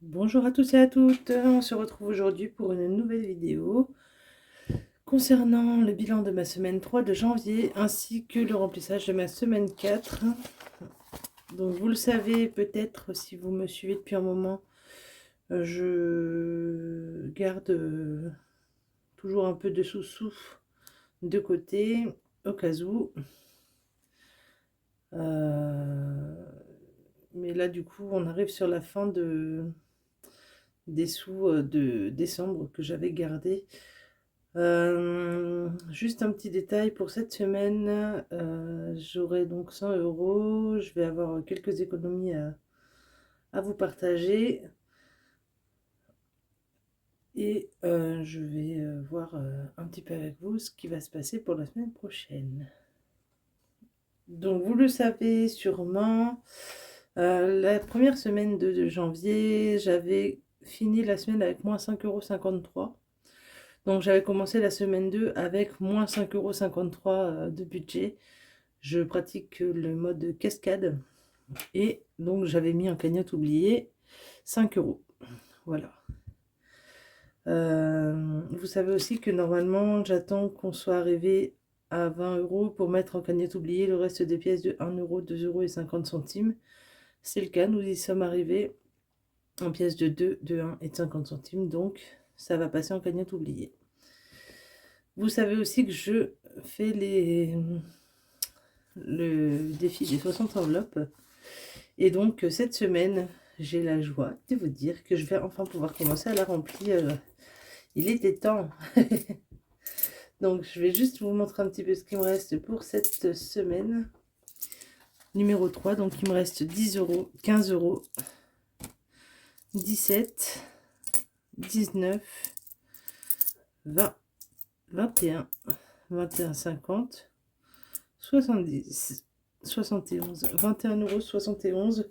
Bonjour à tous et à toutes, on se retrouve aujourd'hui pour une nouvelle vidéo concernant le bilan de ma semaine 3 de janvier ainsi que le remplissage de ma semaine 4. Donc vous le savez peut-être si vous me suivez depuis un moment, je garde toujours un peu de sous-sous de côté au cas où. Mais là du coup on arrive sur la fin des sous de décembre que j'avais gardé. Juste un petit détail pour cette semaine, j'aurai donc 100 euros. Je vais avoir quelques économies à vous partager et je vais voir un petit peu avec vous ce qui va se passer pour la semaine prochaine. Donc vous le savez sûrement, la première semaine de janvier, j'avais fini la semaine avec moins 5,53 €. Donc j'avais commencé la semaine 2 avec moins 5,53 € de budget. Je pratique le mode cascade et donc j'avais mis en cagnotte oubliée 5 euros. Voilà. Vous savez aussi que normalement j'attends qu'on soit arrivé à 20 euros pour mettre en cagnotte oubliée le reste des pièces de 1 euro, 2 euros et 50 centimes. C'est le cas, nous y sommes arrivés en pièces de 2, de 1 et de 50 centimes, donc ça va passer en cagnotte oubliée. Vous savez aussi que je fais le défi des 60 enveloppes. Et donc cette semaine, j'ai la joie de vous dire que je vais enfin pouvoir commencer à la remplir. Il était temps. Donc je vais juste vous montrer un petit peu ce qu'il me reste pour cette semaine. Numéro 3, donc il me reste 10 euros, 15 euros, 17, 19, 20, 21, 21,50, 70, 71, 21,71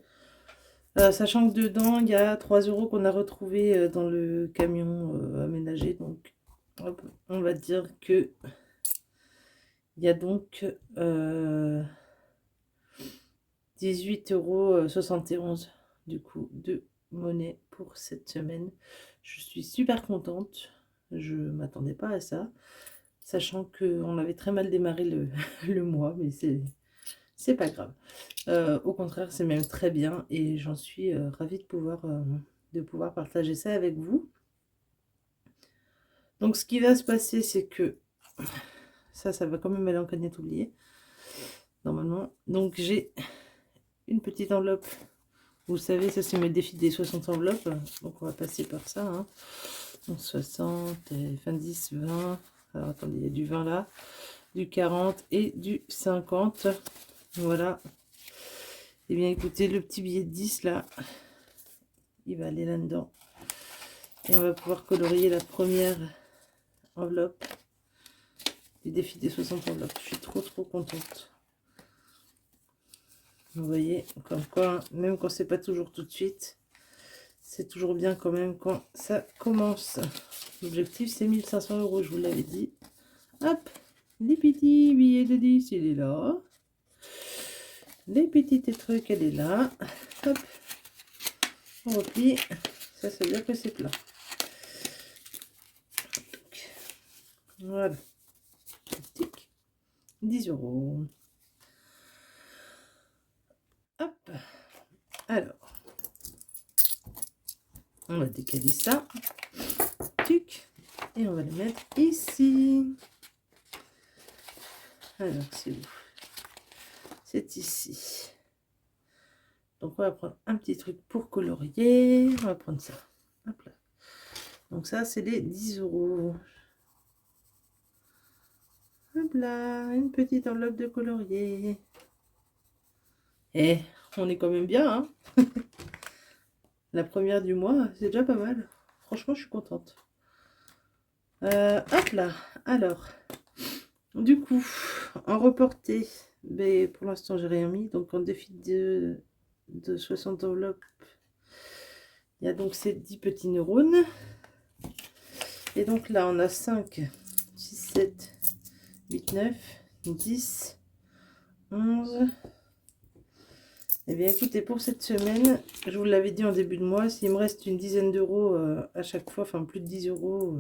€. Sachant que dedans, il y a 3 euros qu'on a retrouvé dans le camion aménagé. Donc, hop, on va dire que il y a donc 18,71 € du coup de monnaie pour cette semaine. Je suis super contente. Je ne m'attendais pas à ça. Sachant qu'on avait très mal démarré le mois, mais c'est pas grave. Au contraire, c'est même très bien et j'en suis ravie de pouvoir partager ça avec vous. Donc ce qui va se passer, c'est que ça va quand même aller en cagnotte oubliée, normalement. Donc j'ai une petite enveloppe. Vous savez, ça c'est mes défis des 60 enveloppes. Donc on va passer par ça. Hein. Donc 60, 10, 20. Alors attendez, il y a du 20 là, du 40 et du 50. Voilà. Et bien écoutez, le petit billet de 10 là, il va aller là-dedans. Et on va pouvoir colorier la première enveloppe du défi des 60 enveloppes. Je suis trop contente. Vous voyez, comme quoi, même quand c'est pas toujours tout de suite, c'est toujours bien quand même quand ça commence. L'objectif c'est 1500 euros, je vous l'avais dit. Hop, les petits billets de 10, il est là. Les petites trucs, elle est là. Hop, on replie. Ça, c'est bien que c'est plat. Voilà. 10 euros. Hop. Alors, on va décaler ça. Tuc. Et on va le mettre ici. Alors, c'est où? C'est ici. Donc, on va prendre un petit truc pour colorier. On va prendre ça. Hop là. Donc, ça, c'est les 10 euros. Hop là. Une petite enveloppe de colorier. Et on est quand même bien, hein. La première du mois, c'est déjà pas mal. Franchement, je suis contente. Hop là. Alors, du coup, en reporté, mais pour l'instant, j'ai rien mis. Donc, en défi de 60 enveloppes, il y a donc ces 10 petits neurones. Et donc là, on a 5, 6, 7, 8, 9, 10, 11, Eh bien, écoutez, pour cette semaine, je vous l'avais dit en début de mois, s'il me reste une dizaine d'euros à chaque fois, enfin plus de 10 euros,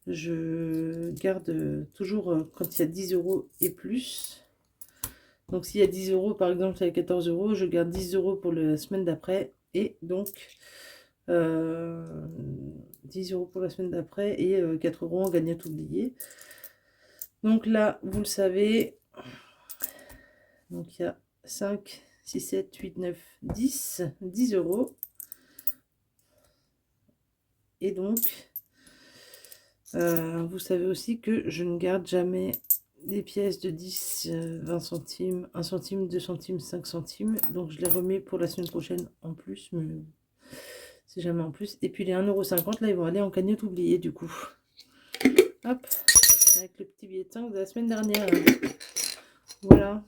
je garde toujours quand il y a 10 euros et plus. Donc, s'il y a 10 euros, par exemple, il y a 14 euros, je garde 10 euros pour la semaine d'après. Et donc, 10 euros pour la semaine d'après et 4 euros en gagnant oublié. Donc là, vous le savez, donc il y a 5, 6, 7, 8, 9, 10, 10 euros. Et donc, vous savez aussi que je ne garde jamais des pièces de 10, 20 centimes, 1 centime, 2 centimes, 5 centimes. Donc je les remets pour la semaine prochaine en plus, mais c'est jamais en plus. Et puis les 1,50 €, là, ils vont aller en cagnotte oubliée du coup. Hop, avec le petit billet de 5 de la semaine dernière. Voilà,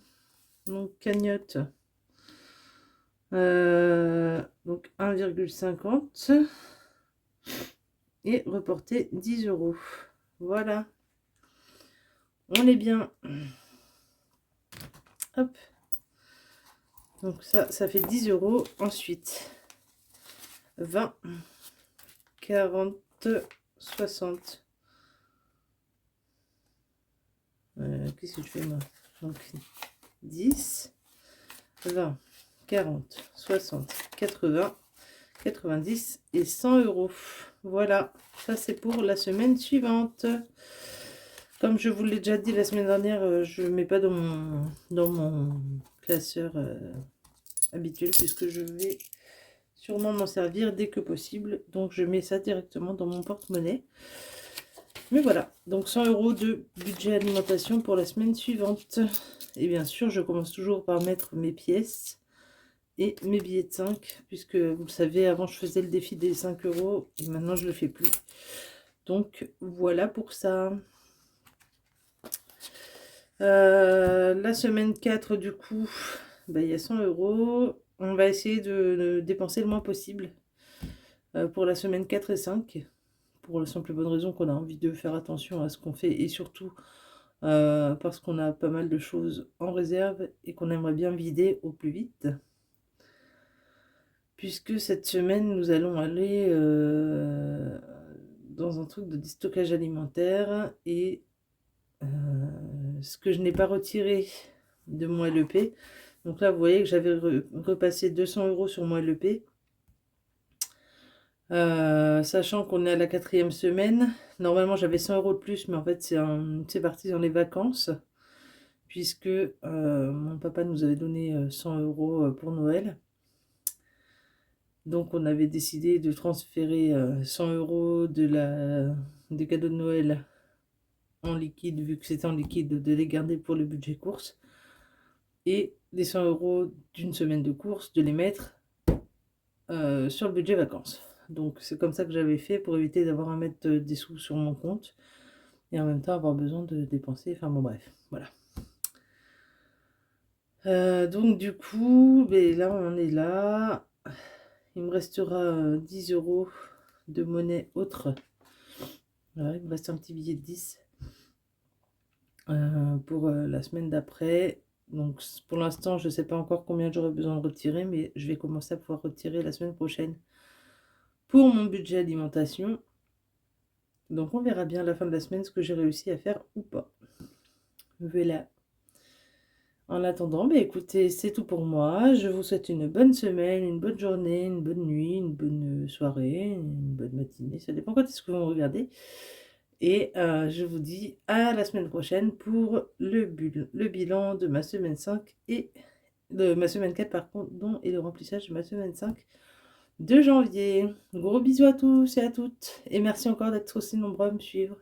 donc cagnotte. Donc 1,50 et reporter 10 euros. Voilà, on est bien. Hop, donc ça fait 10 euros. Ensuite 20, 40, 60. Qu'est-ce que je fais moi? Donc 10, 20, 40, 60, 80, 90 et 100 euros. Voilà, ça c'est pour la semaine suivante. Comme je vous l'ai déjà dit la semaine dernière, je ne mets pas dans mon classeur habituel puisque je vais sûrement m'en servir dès que possible. Donc je mets ça directement dans mon porte-monnaie. Mais voilà, donc 100 euros de budget alimentation pour la semaine suivante. Et bien sûr, je commence toujours par mettre mes pièces et mes billets de 5, puisque vous le savez, avant je faisais le défi des 5 euros et maintenant je ne le fais plus. Donc voilà pour ça. La semaine 4, du coup, il y a 100 euros. On va essayer de dépenser le moins possible pour la semaine 4 et 5. Pour la simple et bonne raison qu'on a envie de faire attention à ce qu'on fait et surtout parce qu'on a pas mal de choses en réserve et qu'on aimerait bien vider au plus vite. Puisque cette semaine, nous allons aller dans un truc de déstockage alimentaire et ce que je n'ai pas retiré de mon LEP. Donc là, vous voyez que j'avais repassé 200 euros sur mon LEP. Sachant qu'on est à la 4e semaine, normalement j'avais 100 euros de plus, mais en fait c'est parti dans les vacances, puisque mon papa nous avait donné 100 euros pour Noël. Donc on avait décidé de transférer 100 euros des cadeaux de Noël en liquide, vu que c'était en liquide, de les garder pour le budget course. Et les 100 euros d'une semaine de course, de les mettre sur le budget vacances. Donc c'est comme ça que j'avais fait pour éviter d'avoir à mettre des sous sur mon compte et en même temps avoir besoin de dépenser. Enfin bon bref, voilà. Donc du coup, là on est là. Il me restera 10 euros de monnaie autre. Voilà, il me reste un petit billet de 10 pour la semaine d'après. Donc pour l'instant, je ne sais pas encore combien j'aurai besoin de retirer, mais je vais commencer à pouvoir retirer la semaine prochaine pour mon budget alimentation. Donc on verra bien à la fin de la semaine ce que j'ai réussi à faire ou pas. Voilà. En attendant, écoutez, c'est tout pour moi. Je vous souhaite une bonne semaine, une bonne journée, une bonne nuit, une bonne soirée, une bonne matinée. Ça dépend quand est-ce que vous me regardez. Et je vous dis à la semaine prochaine pour le bilan de ma semaine 5 et de ma semaine 4 par contre, et le remplissage de ma semaine 5 de janvier. Gros bisous à tous et à toutes. Et merci encore d'être aussi nombreux à me suivre.